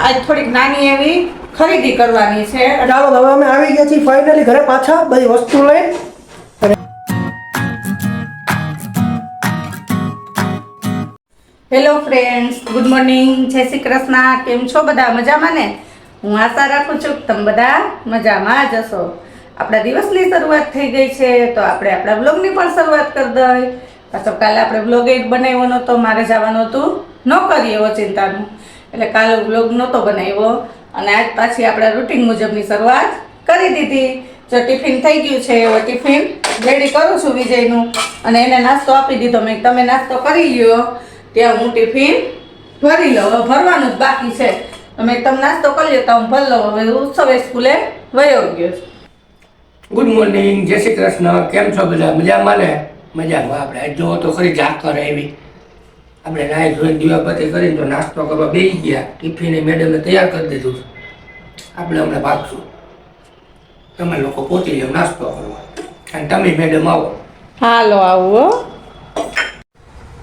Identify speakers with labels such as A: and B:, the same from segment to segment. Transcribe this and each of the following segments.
A: આજ થોડીક નાની એવી ખરીદી કરવાની છે.
B: ચાલો હવે અમે આવી ગયા છીએ ફાઇનલી ઘરે પાછા બધી વસ્તુ લઈને.
A: હેલો ફ્રેન્ડ્સ, ગુડ મોર્નિંગ, જય શ્રી કૃષ્ણ. કેમ છો બધા? મજામાં ને? હું આશા રાખું છું કે તમે બધા મજામાં જ હશો. આપણા દિવસની શરૂઆત થઈ ગઈ છે તો આપણે આપણા બ્લોગની પણ શરૂઆત કરી દઈએ. પાછો કાલે આપણે બ્લોગ એડ બનાવ્યો નહોતો, મારે જવાનું હતું નોકરી ઓચિંતાનું, એટલે કાલે બ્લોગ નહોતો બનાવ્યો અને આજ પાછી આપણે રૂટીન મુજબની શરૂઆત કરી દીધી. જો ટિફિન થઈ ગયું છે, એવો ટિફિન રેડી કરું છું વિજયનું, અને એને નાસ્તો આપી દીધો. મેં તમે નાસ્તો કરી લ્યો, ત્યાં હું ટિફિન ભરી લઉં. હવે ભરવાનું જ બાકી છે. તમે તમે નાસ્તો કરી લો તો હું ભરી લઉં. હવે ઉત્સવે સ્કૂલે વયો ગયો છે.
C: ગુડ મોર્નિંગ, જય શ્રી કૃષ્ણ. કેમ છો બધા? મજામાં ને? મજામાં. આપણે આજ જોવો તો ખરી ઝાકર આવી. આપણે નાહી ધોઈને દીવાબત્તી કરીને તો નાસ્તો કરવા બેસી ગયા. ટિફિન મેડમે તૈયાર કરી દીધું. આપણે હમણાં ભાગશું. તમે લોકો પહોંચી જાઓ નાસ્તો કરવા, અને તમે મેડમ આવો.
A: હાલો આવો.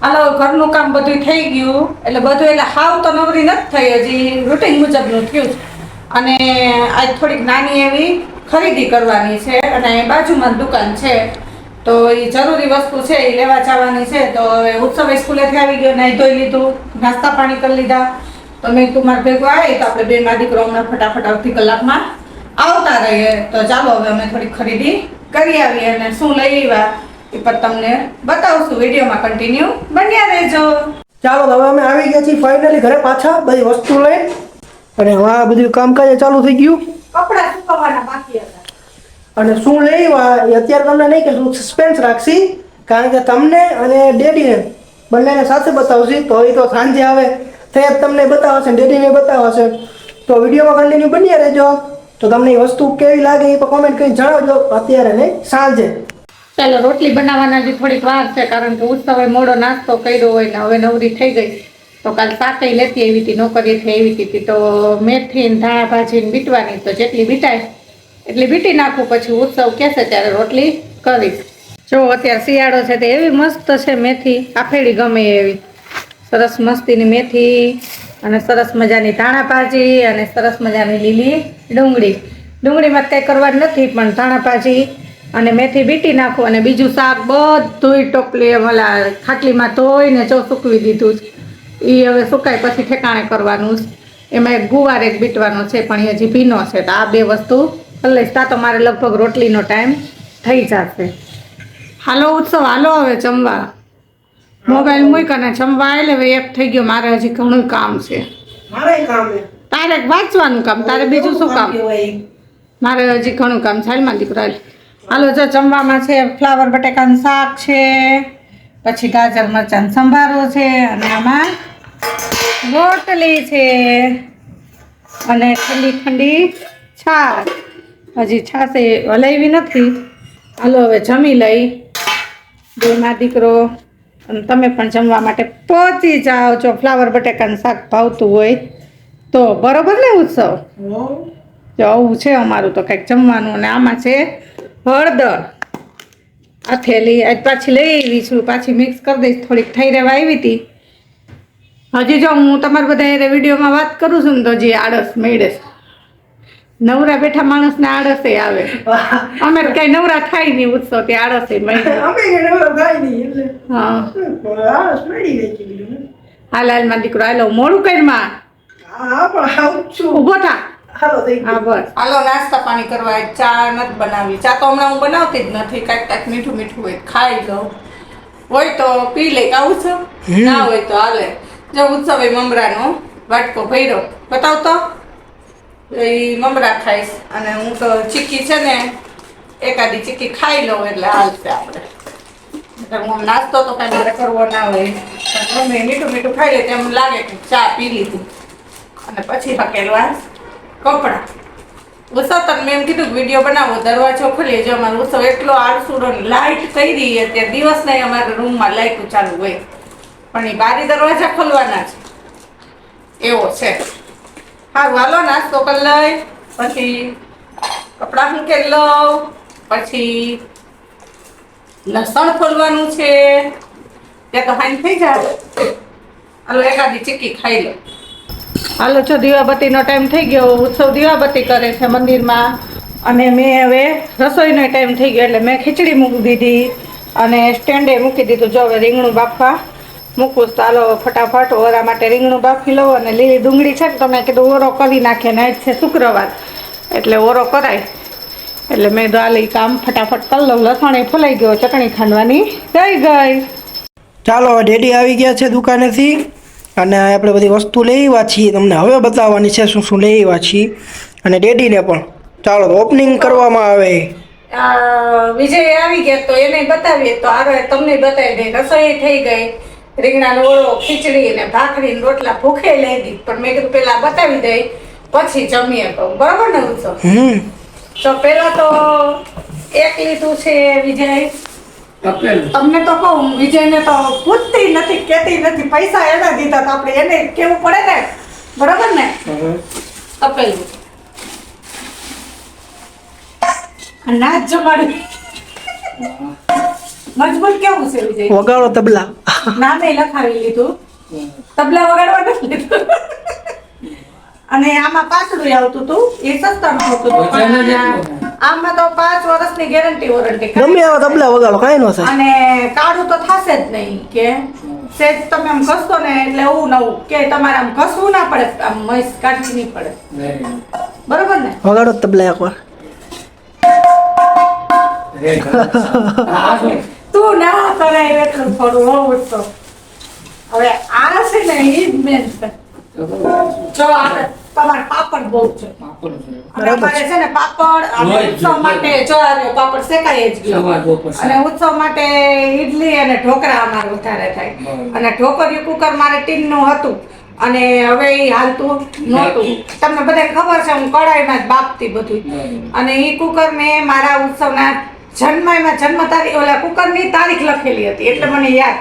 A: હાલો, ઘરનું કામ બધું થઈ ગયું, એટલે બધું એટલે હાવ તો નવરી નથી થઈ, હજી રૂટીન મુજબનું થયું છે. અને આજ થોડીક નાની એવી ખરીદી કરવાની છે, અને બાજુમાં દુકાન છે તો એ જરૂરી વસ્તુ છે એ લેવા જવાની છે. તો ઉત્સવ સ્કૂલેથી આવી ગયો, નાહી ધોઈ લીધું, નાસ્તા પાણી કરી લીધા. તો મેં તું મારે ભેગો આવી તો આપણે બે માં દીકરો હમણાં ફટાફટ અડધી કલાકમાં આવતા રહીએ. તો ચાલો હવે અમે થોડી ખરીદી કરી આવીએ, અને શું લઈ આવ્યા એ પર તમને બતાવશું. વિડીયોમાં કન્ટિન્યુ બન્યા રહેજો.
B: ચાલો હવે અમે આવી ગયા છીએ ફાઇનલી ઘરે પાછા બધી વસ્તુ લઈને. અને હવે આ બધું કામકાજ ચાલુ થઈ ગયું.
A: કપડા સુકવવાના બાકી હતા.
B: અને શું લેવા એ અત્યારે તમને નહીં કે સસ્પેન્સ રાખશી, કારણ કે તમને અને ડેડીને બંનેને સાથે બતાવશી. તો એ તો સાંજે આવે તે તમને બતાવશે, ડેડીને બતાવશે. તો વિડીયોમાં કન્ટિન્યુ બન્યા રહેજો. તો તમને એ વસ્તુ કેવી લાગે એ પણ કોમેન્ટ કરીને જણાવજો. અત્યારે નહીં, સાંજે.
A: ચાલો, રોટલી બનાવવાના જે થોડીક વાર છે, કારણ કે ઉત્સવે મોડો નાસ્તો કર્યો હોય ને હવે નવરી થઈ ગઈ. તો કાલ શાકે લેતી આવી હતી, નોકરીથી આવી હતી. તો મેથી ને ધાણા ભાજીને બીટવાની, તો જેટલી બીટાય એટલી બીટી નાખું. પછી ઉત્સવ કહેશે ત્યારે રોટલી કરીશ. જો અત્યારે શિયાળો છે તે એવી મસ્ત છે મેથી, આફેડી ગમે એવી સરસ મસ્તીની મેથી, અને સરસ મજાની ધાણા ભાજી, અને સરસ મજાની લીલી ડુંગળી. ડુંગળીમાં કંઈ કરવાનું નથી, પણ ધાણા ભાજી અને મેથી બીટી નાખું. અને બીજું શાક બધું ટોપલી ઓલા ખાટલીમાં ધોઈને સૂકવી દીધું છે. એ હવે સુકાય પછી ઠેકાણે કરવાનું છે. એમાં એક ગુવાર એક બીટવાનો છે, પણ એ હજી ભીનો છે. તો આ બે વસ્તુ કરી લઈશ. તા તો મારે લગભગ રોટલીનો ટાઈમ થઈ જશે. હાલો ઉત્સવ, હાલો હવે જમવા. મોબાઈલ મૂકીને જમવા એટલે હવે એક થઈ ગયો. મારે હજી ઘણું કામ છે.
B: મારે કામ છે.
A: તારે વાંચવાનું કામ, તારે બીજું શું કામ? મારે હજી ઘણું કામ છે. હાલમાં દીકરા હાલો. જો જમવામાં છે ફ્લાવર બટેકાનું શાક છે, પછી ગાજર મરચાંનો સંભારો છે, અને આમાં રોટલી છે, અને ઠંડી ઠંડી છાશ. હજી છાશ હલાવી નથી. હાલો હવે જમી લઈ બે માં દીકરો, અને તમે પણ જમવા માટે પહોંચી જાઓ. જો ફ્લાવર બટેકાનું શાક ભાવતું હોય તો બરોબર ને ઉત્સવ? જો આવું છે અમારું તો કંઈક જમવાનું. અને આમાં છે હળદર. આ થેલી આજ પાછી લઈ આવી છું, પાછી મિક્સ કરી દઈશ. થોડીક થઈ રહેવા આવી હતી. હજી જો હું તમારા બધા વિડીયોમાં વાત કરું છું ને તો હજી આળસ મેળે. નવરા બેઠા માણસને આળસે આવે. અમે કઈ નવરા થાય નહીં ઉત્સવ તે આળસે મળે. હા, હાલ હાલમાં દીકરો હાલો, મોડું કરીમાં ઉભો થા. હા બસ. હાલો નાસ્તા પાણી કરવા. ચા નથી બનાવી. ચા તો હમણાં હું બનાવતી જ નથી. કાંઈક કાંઈક મીઠું મીઠું હોય ખાઈ લઉં, હોય તો પી લઈ. આવું છું, ના હોય તો હાલે. જો ઉત્સવે મમરાનો વાટકો ભર્યો, બતાવતો એ મમરા ખાઈશ. અને હું તો ચીક્કી છે ને એકાદી ચીક્કી ખાઈ લઉં એટલે હાલશે આપણે. હું નાસ્તો તો કાંઈ મારે કરવો ના હોય, પણ મમ્મી મીઠું મીઠું ખાઈ લે તેમ લાગે કે ચા પી લીધું. અને પછી હકેલવા કપડા. ઉત્સવ તને મેં એમ કીધું વિડીયો બનાવો, દરવાજો ખોલીએ. જો અમારો ઉત્સવ એટલો આળસુડો, લાઇટ કરી દઈએ અત્યારે દિવસ નહીં અમારા રૂમમાં લાઇટ ચાલુ હોય, પણ એ બારી દરવાજા ખોલવાના છે એવો છે. સારું હાલો નાસ્તો કરી લઈ, પછી કપડાં મૂકેલ લઉં, પછી લસણ ખોલવાનું છે. ત્યાં તો હાઈ થઈ જાય. હાલો એકાદી ચીક્કી ખાઈ લો. હાલો જો દીવાબત્તીનો ટાઈમ થઈ ગયો, ઉત્સવ દીવાબત્તી કરે છે મંદિરમાં. અને મેં હવે રસોઈનો ટાઈમ થઈ ગયો એટલે મેં ખીચડી મૂકી દીધી અને સ્ટેન્ડે મૂકી દીધું. જો હવે રીંગણું બાફવા મૂકું. ચાલો ફટાફટ ઓરા માટે રીંગણું બાફી લઉં. અને લીલી ડુંગળી છે ને તો મેં કીધું ઓરો કરી નાખે ને આજ છે શુક્રવાર એટલે ઓરો કરાય. એટલે મેં દાલી કામ ફટાફટ કરી લઉં. લસણ એ ફૂલાઈ ગયો, ચટણી ખાંડવાની થઈ ગઈ.
B: ચાલો હવે ડેડી આવી ગયા છે દુકાનેથી અને આપણે બધી વસ્તુ લઈ આવ્યા છીએ. તમને હવે બતાવવાની છે શું શું લઈ આવ્યા છીએ અને ડેડીને પણ. ચાલો તો ઓપનિંગ કરવામાં આવે.
A: વિજય આવી ગયા તો એને બતાવીએ તો આગળ તમને બતાવી દે. રસોઈ થઈ ગઈ, રીંગણાનો ઓળો, ખીચડી ને ભાખરી ને રોટલા ભૂખે લઈ ગઈ. પણ મેં કીધું પેલા બતાવી દઈ પછી જમીએ કહું. બરોબર ને ઉત્સવ? તો પેલા તો એક લીધું છે વિજય. તમને તો કહું, વિજયને તો પૂછતી નથી, કેતી નથી. પૈસા એને દીધા તો આપણે એને કેવું પડે ને. બરોબર ને? તપેલું નાચ જમાડ્યું. મજબૂત કેવું છે વિજય?
B: વગાડો તબલા.
A: નામે લખાવી લીધું, તબલા વગાડવા નથી લીધું. અને આમાં પાછળું આવતું હતું, એ સસ્તામાં આવતું હતું. પણ આમાં તો 5 વર્ષની ગેરંટી વોરંટી.
B: ગમે એવા તબલા વગાડો, કાંઈ ન થાય.
A: અને કાળું તો થશે જ નહીં. કે સેજ તમે આમ ઘસતો ને એટલે એવું નવું કે તમારે આમ ઘસવું ના પડે, આમ મસ્ત કાઢવી નહીં પડે. બરોબર ને?
B: વગાડો તબલા એકવાર.
A: તું ના કરાય એટલું થોડું હોવું તો. હવે આ છે ને એ મેન છે. જો આપણે તમારે પાપડ બહુ છે. અને અમારે છે ને પાપડ અને ઉત્સવ માટે જો આ પાપડ શેકાય જ ગયો. અને ઉત્સવ માટે ઈડલી અને ઢોકળા અમારે વધારે થાય. અને ઢોકળિયું કુકર મારે ટીનનું હતું અને હવે એ હાલતું નહોતું. તમને બધાને ખબર છે હું કડાઈમાં જ બાપતી બધું. અને એ કુકર મેં મારા ઉત્સવના જન્મ તારીખ ઓલા કુકરની તારીખ લખેલી હતી એટલે મને યાદ.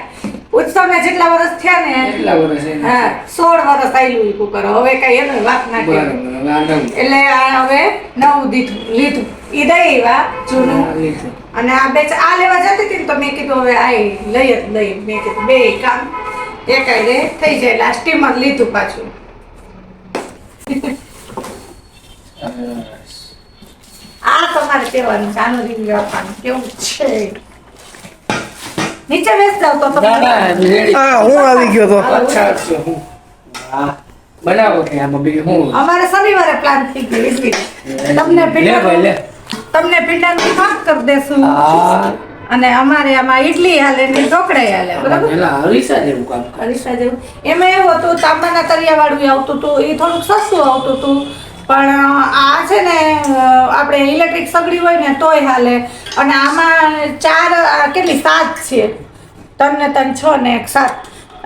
A: ઉત્સવના જેટલા વર્ષ થયા ને એટલા વર્ષ, હા 16 વર્ષ આવેલું એ કુકર. હવે કઈ એનો વાત ના કરી એટલે આ હવે નવું લીધું. ઈ દઈ આવ્યા જૂનું. અને આ આ લેવા જતી હતી ને તો મેં કીધું હવે આ લઈ જ લઈ. મેં કીધું બે કામ એકાઈ થઈ જાય એટલે આ સ્ટીમર લીધું પાછું. આ તમારે કહેવાનું છે, આનું રિવ્યુ આપવાનું કેવું છે. નીચે બેસ જાવ તો તમે.
B: હા હું આવી ગયો તો.
C: બનાવો કે આમાં બીજું હું.
A: અમારે શનિવારે પ્લાન થઈ ગયો એટલે તમને ભીંડાનું શાક કરી દેશું. અને અમારે આમાં ઈડલી હાલે ને ઢોકળા હાલે. બરાબર?
C: હરીસા જેવું કામ.
A: હરીસા જેવું. એમાં એવું હતું તાંબાના તરિયા વાળું આવતું હતું, એ થોડુંક સસ્તું આવતું હતું. પણ આ છે ને આપણે ઇલેક્ટ્રિક સગડી હોય ને તોય હાલે. અને આમાં 4 કેટલી 7 છે. 3 ને 3 6 ને 1 7.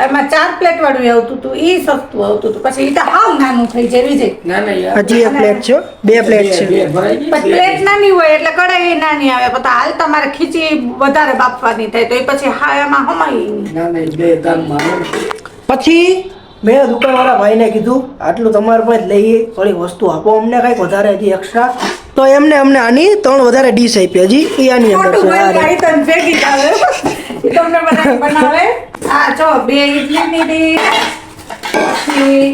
A: એમાં 4 પ્લેટ વાળું આવતું હતું, એ સસ્તું આવતું હતું. પછી એ તો હાવ નાનું થઈ જાય વિજય.
B: હજી એક પ્લેટ છે, 2 પ્લેટ છે.
A: પછી પ્લેટ નાની હોય એટલે કઢાઈ નાની આવે. પછી હાલ તમારે ખીચી વધારે બાફવાની થાય તો એ પછી હા એમાં હમાય.
B: પછી મેં દુકાનવાળા ભાઈને કીધું આટલું તમારે પાસે લઈએ, થોડી વસ્તુ આપો અમને કંઈક વધારે હજી એક્સ્ટ્રા. તો અમને આની 3 વધારે ડીશ આપી. હજી એ આની અંદર છે.
A: તમને બધા બનાવે. આ જો 2 ઇડલીની ડીશ, પછી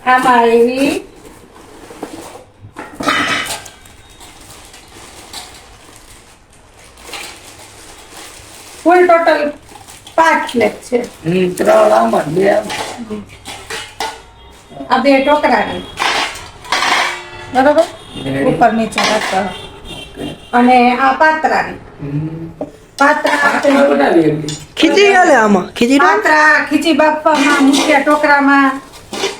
A: આમાં આવી ફૂલ ટોટલ 5 પ્લેટ છે.
C: 3 આમાં 2
A: આ 2 ઢોકળાની. બરોબર? ઉપર નીચે રાખવા. અને આ પાત્રાની.
B: ખીચડી હાલે આમાં.
A: ખીચી બાફવામાં મૂક્યા ટોકરામાં.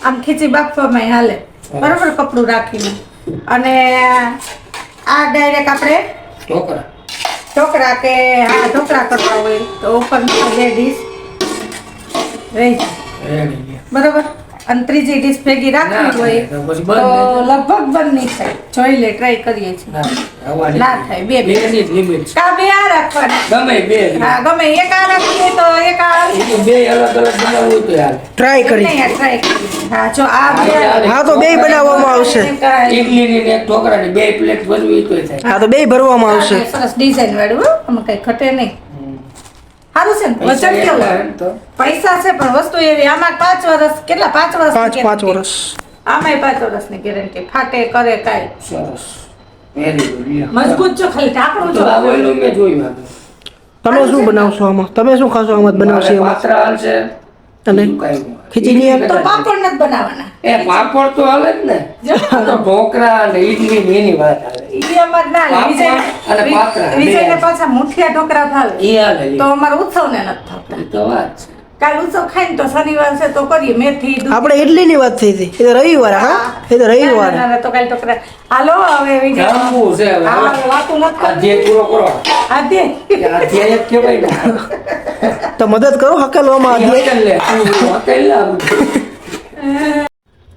A: આમ ખીચી બાફવામાં હાલે. બરોબર? કપડું રાખીને. અને આ ડાયરેક્ટ આપણે ઢોકળા કે હા ઢોકળા કરવા હોય તો ઉપર 2 ડીશ રહી જાય. બરોબર? અને ત્રીજી ડીશ ભેગી રાખવી હોય તો લગભગ બંધ નહીં થાય. જોઈ લે, ટ્રાય કરીએ છીએ. ના થાય. 2 કા 2 આ રાખવાના.
C: ગમે 2.
A: હા ગમે એક આ રાખીએ તો એક આ
C: 2 અલગ અલગ બનાવવું તો યાર
B: ટ્રાય કરી.
A: ટ્રાય કરીએ. હા જો આ 2
B: હા તો 2 બનાવવામાં આવશે.
C: ઇડલીની ને ઢોકળાની 2 પ્લેટ ભરવી તો થાય.
B: હા તો 2 ભરવામાં આવશે.
A: સરસ ડિઝાઇન વાળું. આમાં કઈ ઘટે નહીં. સારું છે ને વજન કેવું
C: તો
A: પૈસા છે પણ વસ્તુ એવી આમાં 5 વર્ષ કેટલા 5 વર્ષ
B: 5 વર્ષ
A: આમાંય 5 વર્ષની ગેરંટી ફાટે કરે કાંઈ
C: સરસ વેરી ગુડ
A: મજબૂત છો ખાલી ઢાંકણું
C: તો
A: છો
C: આ ઓઈલું મેં જોયું આપણે
B: તમે શું બનાવશો આમાં તમે શું ખાશો આમાં બનાવશો એમાં
C: પાત્ર હાલશે
B: અને
C: બીજું કાંઈ નહીં.
B: ખીચડી હાલે?
A: તો પાપડ નથી બનાવવાના
C: એ પાપડ તો હાલે જ ને આ તો ઢોકળા અને ઈડલી ને એની વાત હાલે
A: ઈ અમાર ના હાલે.
C: પાપડ અને પાત્રા બે.
A: વિજયને પાછા મુઠિયા ઢોકળા ભાવે
C: એ હાલે
A: તો અમારે ઉત્સવને નથી થતા
C: એ તો વાત છે
A: કાલ ઉત્સવ ખાઈને તો શનિવાર છે તો કરીએ મેથી દૂધ
B: આપણે ઇડલીની વાત થઈ હતી એ તો રવિવાર હા એ તો રવિવાર
A: ના, ના, તો કાલ ઢોકળા હાલો હવે વિજય
C: જાંબુ છે હવે.
A: હા, વાતું નથી કરવી.
C: અધ્યાય પૂરો કરો
A: આ દે
C: કે અધ્યાય જ કહેવાય ને
B: તો મદદ કરો હકેલવામાં આજે.
C: હકેલ લે તું હકેલ લે આ બધું.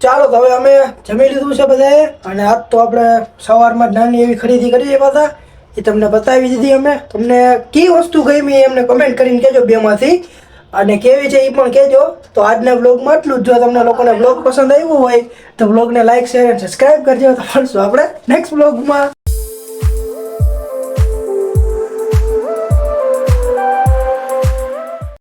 B: ચાલો તો હવે અમે જમી લીધું છે બધાએ અને આજ તો આપણે સવારમાં જ નાની એવી ખરીદી કરી પાછા એ તમને બતાવી દીધી અમે તમને કઈ વસ્તુ ગમી એમને કમેન્ટ કરીને કહેજો બેમાંથી અને કેવી છે એ પણ કહેજો તો આજના બ્લોગમાં આટલું જ જો તમને લોકોને બ્લોગ પસંદ આવ્યો હોય તો બ્લોગને લાઈક શેર અને સબસ્ક્રાઈબ કરજો તો મળશું આપણે નેક્સ્ટ બ્લોગમાં